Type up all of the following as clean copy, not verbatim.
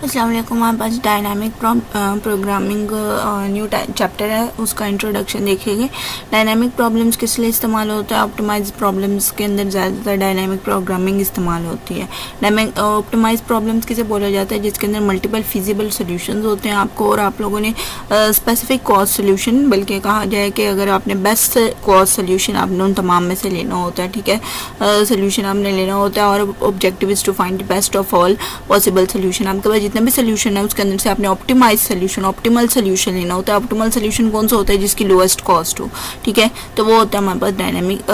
अस्सलाम वालेकुम। हमारे पास डायनामिक प्रोग्रामिंग न्यू चैप्टर है, उसका इंट्रोडक्शन देखेंगे। डायनामिक प्रॉब्लम्स किस लिए इस्तेमाल होता है? ऑप्टिमाइज प्रॉब्लम्स के अंदर ज़्यादातर डायनामिक प्रोग्रामिंग इस्तेमाल होती है। ऑप्टिमाइज प्रॉब्लम्स किसे बोला जाता है? जिसके अंदर मल्टीपल फिजिबल सोल्यूशंस होते हैं आपको, और आप लोगों ने स्पेसिफिक कॉस्ट सोल्यूशन, बल्कि कहा जाए कि अगर आपने बेस्ट कॉस्ट सोल्यूशन आपने उन तमाम में से लेना होता है, ठीक है, सोल्यूशन आपने लेना होता है, और objective is to find the best of all possible solution. आपके पास जितना भी सोल्यूशन है उसके अंदर से आपने ऑप्टिमाइज सोल्यूशन, ऑप्टिमल सोल्यूशन लेना होता है। ऑप्टिमल सोल्यूशन कौन सा होता है? जिसकी लोएस्ट कॉस्ट हो, ठीक है, तो वो होता है हमारे पास डायनामिक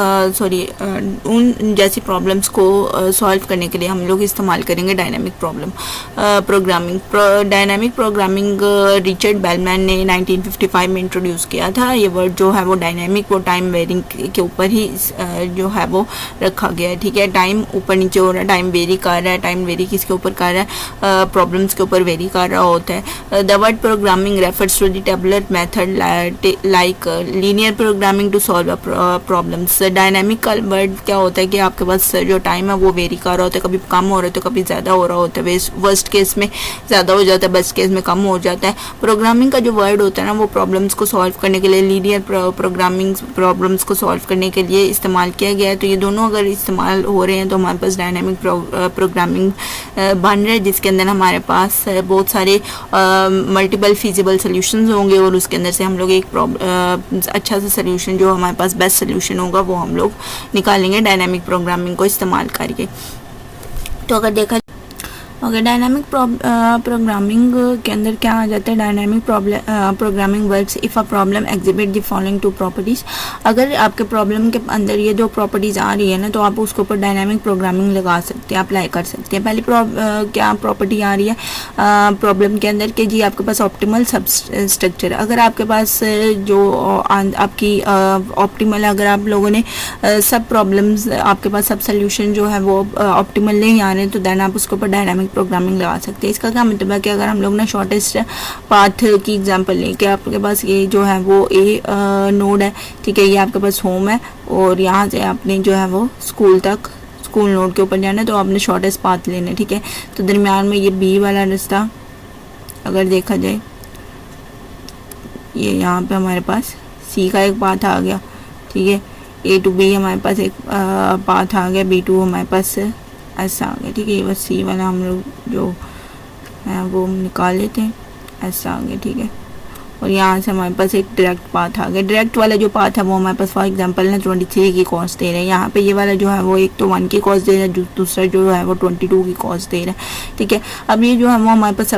उन जैसी प्रॉब्लम्स को सॉल्व करने के लिए हम लोग इस्तेमाल करेंगे dynamic programming. Dynamic programming Richard bellman ने 1955 में इंट्रोड्यूस किया था। ये वर्ड जो है वो डायनामिक, वो टाइम वेरिंग के ऊपर ही जो है वो रखा गया है, ठीक है। टाइम ऊपर नीचे हो रहा है, टाइम वेरी कर रहा है, टाइम वेरी किसके ऊपर कर रहा है? प्रॉब्लम्स के ऊपर वेरी कर रहा होता है। The word programming refers to the tabular method like linear programming to solve problems. Dynamic का वर्ड क्या होता है कि आपके पास जो टाइम है वो वेरी कर रहा होता है, कभी कम हो रहा है तो कभी ज़्यादा हो रहा होता है। वर्स्ट केस में ज़्यादा हो जाता है, बेस्ट केस में कम हो जाता है। प्रोग्रामिंग का जो वर्ड होता है ना, वो प्रॉब्लम्स को सॉल्व करने के लिए, लीनियर प्रोग्रामिंग प्रॉब्लम्स को सॉल्व करने के लिए इस्तेमाल किया गया है। तो ये दोनों अगर इस्तेमाल हो रहे हैं तो हमारे पास डायनामिक प्रोग्रामिंग बन रहा है, जिसके अंदर हमारे पास बहुत सारे मल्टीपल फिजिबल सोल्यूशंस होंगे, और उसके अंदर से हम लोग एक अच्छा सा सोल्यूशन जो हमारे पास बेस्ट सोल्यूशन होगा वो हम लोग निकालेंगे डायनामिक प्रोग्रामिंग को इस्तेमाल करके। तो अगर देखा डायनामिक प्रोग्रामिंग के अंदर क्या आ जाता है? Dynamic programming works if a problem exhibit the following two properties. अगर आपके प्रॉब्लम के अंदर ये दो प्रॉपर्टीज़ आ रही है ना, तो आप उसके ऊपर डायनामिक प्रोग्रामिंग लगा सकते हैं, अप्लाई कर सकते हैं। पहली क्या प्रॉपर्टी आ रही है प्रॉब्लम के अंदर कि जी आपके पास ऑप्टिमल सब स्ट्रक्चर। अगर आपके पास जो आपकी ऑप्टिमल, अगर आप लोगों ने सब प्रॉब्लम्स, आपके पास सब सोल्यूशन जो है वो ऑप्टिमल नहीं आ रहे हैं, तो देन आप उसके ऊपर डायनामिक प्रोग्रामिंग लगा सकते हैं। इसका क्या मतलब है कि अगर हम लोग ना शॉर्टेस्ट पाथ की एग्जांपल लें कि आपके पास ये जो है वो ए नोड है, ठीक है, ये आपके पास होम है, और यहाँ से आपने जो है वो स्कूल नोड के ऊपर जाना है, तो आपने शॉर्टेस्ट पाथ लेना है, ठीक है। तो दरमियान में ये बी वाला रास्ता अगर देखा जाए, ये यहाँ पे हमारे पास सी का एक पाथ आ गया, ठीक है, ए टू बी हमारे पास एक पाथ आ गया, बी टू हमारे पास ऐसा आ गया, ठीक है। ये बस सी वाला हम लोग जो है वो निकाल लेते हैं, ऐसा आ गया, ठीक है। और यहाँ से हमारे पास एक डायरेक्ट पाथ आ गया। डायरेक्ट वाला जो पाथ है वो हमारे पास फॉर एग्जांपल ना 23 की कॉस्ट दे रहे हैं। यहाँ पे ये वाला जो है वो एक तो 1 की कॉस्ट दे रहा है, दूसरा जो है वो 22 की कॉस्ट दे रहा है, ठीक है। अब ये जो है वो हमारे पास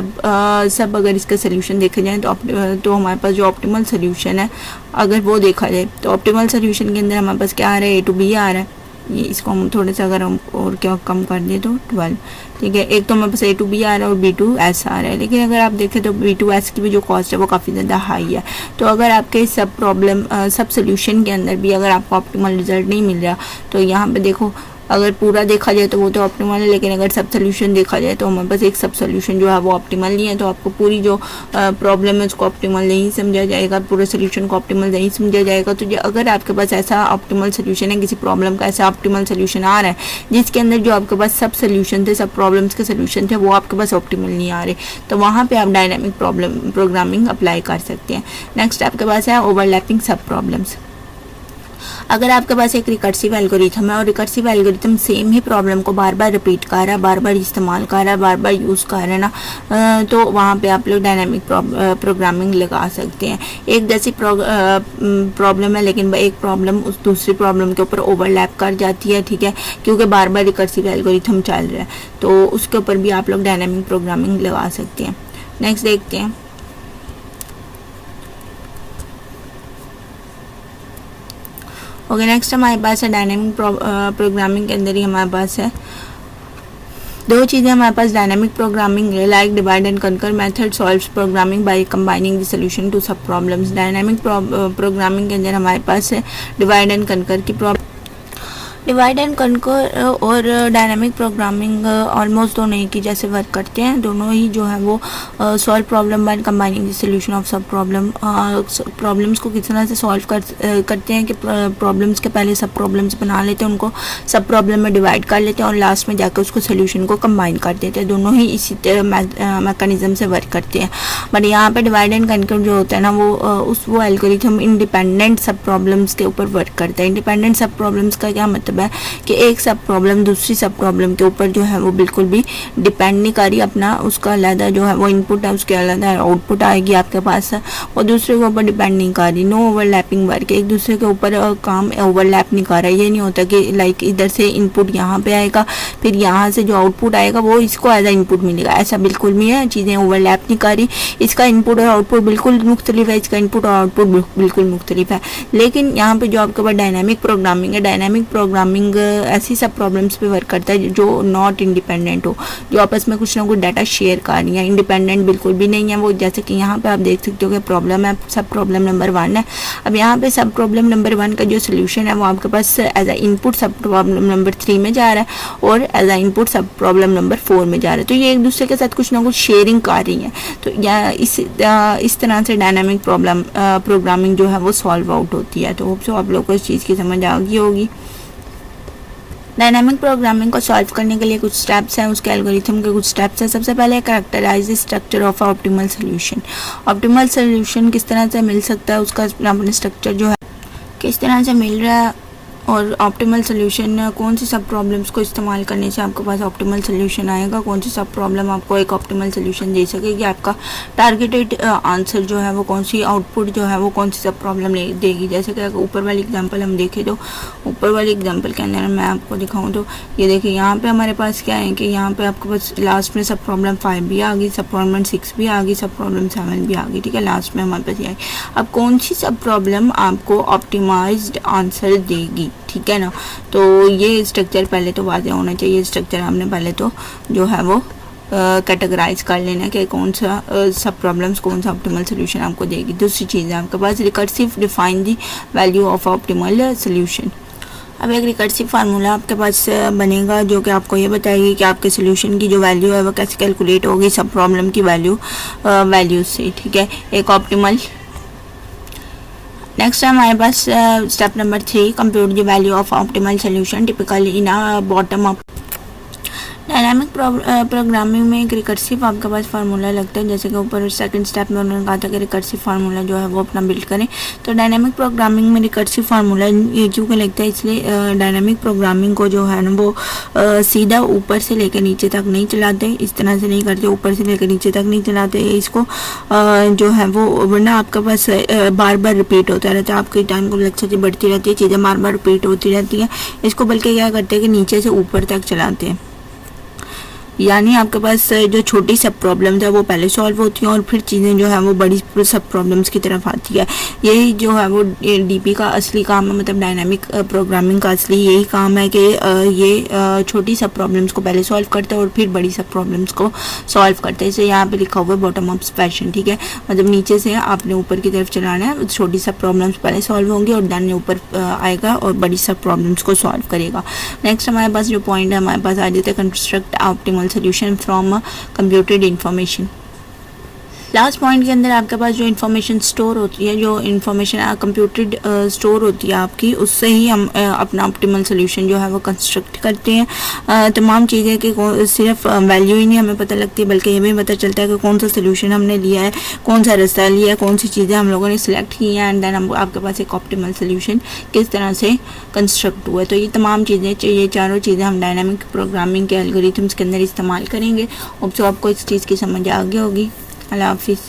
सब अगर इसका सोल्यूशन देखा जाए तो हमारे पास जो ऑप्टिमल सोल्यूशन है अगर वो देखा जाए, तो ऑप्टिमल सोल्यूशन के अंदर हमारे पास क्या आ रहा है? ए टू बी आ रहा है। ये इसको हम थोड़े से अगर हम और क्या कम कर दें तो 12, ठीक है। एक तो हमारे पास ए टू बी आ रहा है और बी टू एस आ रहा है, लेकिन अगर आप देखें तो बी टू एस की भी जो कॉस्ट है वो काफ़ी ज़्यादा हाई है। तो अगर आपके सब सोल्यूशन के अंदर भी अगर आपको ऑप्टिमल रिजल्ट नहीं मिल रहा, तो यहाँ पे देखो अगर पूरा देखा जाए तो वो तो ऑप्टिमल है, लेकिन अगर सब सोल्यूशन देखा जाए तो हमारे पास एक सब सोल्यूशन जो है वो ऑप्टिमल नहीं है। तो आपको पूरी जो प्रॉब्लम है उसको ऑप्टिमल नहीं समझा जाएगा, पूरे सोल्यूशन को ऑप्टिमल नहीं समझा जाएगा। तो अगर आपके पास ऐसा ऑप्टिमल सोल्यूशन है, किसी प्रॉब्लम का ऐसा ऑप्टिमल सोल्यूशन आ रहा है जिसके अंदर जो आपके पास सब सोल्यूशन थे, सब प्रॉब्लम्स के सोल्यूशन थे, वो आपके पास ऑप्टिमल नहीं आ रहे, तो वहाँ पर आप डायनामिक प्रोग्रामिंग अप्लाई कर सकते हैं। नेक्स्ट आपके पास है ओवरलैपिंग सब प्रॉब्लम्स। अगर आपके पास एक रिकर्सिव एल्गोरिथम है और रिकर्सिव एल्गोरिथम सेम ही प्रॉब्लम को बार बार रिपीट कर रहा है, बार बार इस्तेमाल कर रहा है, बार बार यूज़ कर रहा है ना, तो वहाँ पे आप लोग डायनामिक प्रोग्रामिंग लगा सकते हैं। एक जैसी प्रॉब्लम है लेकिन एक प्रॉब्लम उस दूसरी प्रॉब्लम के ऊपर ओवरलैप कर जाती है, ठीक है, क्योंकि बार बार रिकर्सिव एल्गोरिथम चल रहा है, तो उसके ऊपर भी आप लोग डायनामिक प्रोग्रामिंग लगा सकते हैं। नेक्स्ट देखते हैं। ओके, नेक्स्ट हमारे पास है डायनामिक प्रोग्रामिंग के अंदर ही हमारे पास है दो चीज़ें हमारे पास डायनामिक प्रोग्रामिंग है, like divide and conquer method solves programming by combining the solution to sub problems. Dynamic programming के अंदर हमारे पास है डिवाइड एंड कंकर की डिवाइड एंड कनकर और डायनामिक प्रोग्रामिंग ऑलमोस्ट दोनों एक ही जैसे वर्क करते हैं। दोनों ही जो है वो solve problem bye combining the solution of सब प्रॉब्लम। प्रॉब्लम्स को किस तरह से सॉल्व करते हैं कि प्रॉब्लम्स के पहले सब प्रॉब्लम्स बना लेते हैं, उनको सब प्रॉब्लम में डिवाइड कर लेते हैं और लास्ट में जाकर उसको सोल्यूशन को कंबाइन कर देते हैं। दोनों ही इसी मैकेनिज्म से वर्क करते हैं। बट यहाँ पे डिवाइड एंड कनकर जो होता है ना वो एल्गोरिथम इंडिपेंडेंट सब प्रॉब्लम्स के ऊपर वर्क करता है। इंडिपेंडेंट सब प्रॉब्लम्स का क्या मतलब है कि एक सब प्रॉब्लम दूसरी सब प्रॉब्लम के ऊपर जो है वो बिल्कुल भी डिपेंड नहीं कर रही। अपना उसका अलग जो है वो इनपुट है, उसके अलग आउटपुट आएगी आपके पास, वो दूसरे के ऊपर डिपेंड नहीं कर रही। नो ओवरलैपिंग वर्क, एक दूसरे के ऊपर काम ओवरलैप नहीं कर रहा है। ये नहीं होता कि लाइक इधर से इनपुट यहाँ पे आएगा, फिर यहाँ से जो आउटपुट आएगा वो इसको एज अ इनपुट मिलेगा, ऐसा बिल्कुल नहीं है। चीज़ें ओवरलैप नहीं कर रही। इसका इनपुट और आउटपुट बिल्कुल मुख्तलिफ है, इसका इनपुट और आउटपुट बिल्कुल मुख्तलिफ है। लेकिन यहाँ पे जो आपके पास डायनामिक प्रोग्रामिंग है, डायनामिक प्रोग्रामिंग ऐसी सब प्रॉब्लम्स पे वर्क करता है जो नॉट इंडिपेंडेंट हो, जो आपस में कुछ ना कुछ डाटा शेयर कर रही है। इंडिपेंडेंट बिल्कुल भी नहीं है वो। जैसे कि यहाँ पे आप देख सकते हो कि प्रॉब्लम है, सब प्रॉब्लम नंबर 1 है। अब यहाँ पे सब प्रॉब्लम नंबर 1 का जो सोल्यूशन है वो आपके पास एज अ इनपुट सब प्रॉब्लम नंबर 3 में जा रहा है और एज अ इनपुट सब प्रॉब्लम नंबर 4 में जा रहा है। तो ये एक दूसरे के साथ कुछ ना कुछ शेयरिंग कर रही है। तो इस तरह से डायनामिक प्रोग्रामिंग जो है वो सॉल्व आउट होती है। तो होप सो आप लोग को इस चीज़ की समझ आ गई होगी। डायनामिक प्रोग्रामिंग को सॉल्व करने के लिए कुछ स्टेप्स हैं, उसके एल्गोरिथम के कुछ स्टेप्स हैं। सबसे पहले characterise structure of optimal solution. Optimal solution किस तरह से मिल सकता है, उसका अपने स्ट्रक्चर जो है किस तरह से मिल रहा है और ऑप्टिमल सोल्यूशन कौन सी सब प्रॉब्लम्स को इस्तेमाल करने से आपके पास ऑप्टिमल सोल्यूशन आएगा, कौन सी सब प्रॉब्लम आपको एक ऑप्टिमल सोल्यूशन दे सकेगी, आपका टारगेटेड आंसर जो है वो कौन सी, आउटपुट जो है वो कौन सी सब प्रॉब्लम देगी। जैसे कि ऊपर वाली एग्जांपल हम देखें तो ऊपर वाली एग्जांपल के अंदर मैं आपको दिखाऊँ तो ये देखिए यहाँ पे हमारे पास क्या है कि यहाँ पे आपके पास लास्ट में सब प्रॉब्लम 5 भी आ गई, सब प्रॉब्लम 6 भी आ गई, सब प्रॉब्लम 7 भी आ गई। ठीक है, लास्ट में हमारे पास ये आई। अब कौन सी सब प्रॉब्लम आपको ऑप्टिमाइज्ड आंसर देगी, ठीक है ना। तो ये स्ट्रक्चर पहले तो वाज़ेह होना चाहिए। स्ट्रक्चर हमने पहले तो जो है वो कैटेगराइज कर लेना कि कौन सा सब प्रॉब्लम्स कौन सा ऑप्टिमल सोल्यूशन आपको देगी। दूसरी चीज़ है आपके पास recursive define the value of optimal solution. अब एक रिकर्सिव फार्मूला आपके पास बनेगा जो कि आपको ये बताएगी कि आपके सोल्यूशन की जो वैल्यू है वो कैसे कैलकुलेट होगी सब प्रॉब्लम की वैल्यू से। ठीक है, एक ऑप्टिमल। नेक्स्ट है हमारे पास step number 3, compute the value of optimal solution typically in a bottom up. Dynamic programming में एक रिकर्सिव आपके पास फार्मूला लगता है। जैसे कि ऊपर सेकंड स्टेप में उन्होंने कहा था कि रिकर्सिव फार्मूला जो है वो अपना बिल्ड करें। तो डायनामिक प्रोग्रामिंग में रिकर्सिव फार्मूला ये क्यों लगता है, इसलिए डायनामिक प्रोग्रामिंग को जो है ना वो सीधा ऊपर से लेकर नीचे तक नहीं चलाते, इस तरह से नहीं करते, ऊपर से लेकर नीचे तक नहीं चलाते। इसको जो है वो वरना आपके पास बार बार रिपीट होता रहता है, आपकी टाइम को लेक्चर बढ़ती रहती है, चीज़ें बार बार रिपीट होती रहती हैं। इसको बल्कि क्या करते हैं कि नीचे से ऊपर तक चलाते हैं। यानी आपके पास जो छोटी सब प्रॉब्लम्स है वो पहले सॉल्व होती हैं और फिर चीज़ें जो है वो बड़ी सब प्रॉब्लम्स की तरफ आती है। यही जो है वो डीपी का असली काम है, मतलब डायनामिक प्रोग्रामिंग का असली यही काम है कि ये छोटी सब प्रॉब्लम्स को पहले सॉल्व करते हैं और फिर बड़ी सब प्रॉब्लम्स को सॉल्व करते हैं। इसे यहाँ पे लिखा हुआ है बॉटम अप फैशन। ठीक है, मतलब नीचे से आपने ऊपर की तरफ चलाना है, छोटी सब प्रॉब्लम्स पहले सॉल्व होंगी और देन ऊपर आएगा और बड़ी सब प्रॉब्लम्स को सॉल्व करेगा। नेक्स्ट हमारे पास जो पॉइंट है हमारे पास आ जाता है construct optimal solution from computed information। Last point के अंदर आपके पास जो इन्फॉर्मेशन स्टोर होती है, जो इन्फॉर्मेशन कंप्यूटेड स्टोर होती है आपकी, उससे ही हम अपना ऑप्टिमल सोल्यूशन जो है वो कंस्ट्रक्ट करते हैं। तमाम चीज़ें कि सिर्फ वैल्यू ही नहीं हमें पता लगती बल्कि ये भी पता चलता है कि कौन सा सोल्यूशन हमने लिया है, कौन सा रास्ता लिया है, कौन सी चीज़ें हम लोगों ने सिलेक्ट की हैं एंड देन हम आपके पास एक ऑप्टिमल सोल्यूशन किस तरह से कंस्ट्रक्ट हुआ है। तो ये तमाम चीज़ें, ये चारों चीज़ें हम डायनामिक प्रोग्रामिंग के एल्गोरिथम्स के अंदर इस्तेमाल करेंगे। अब तो आपको इस चीज़ की समझ आ गई होगी। अल्लाह हाफिज़।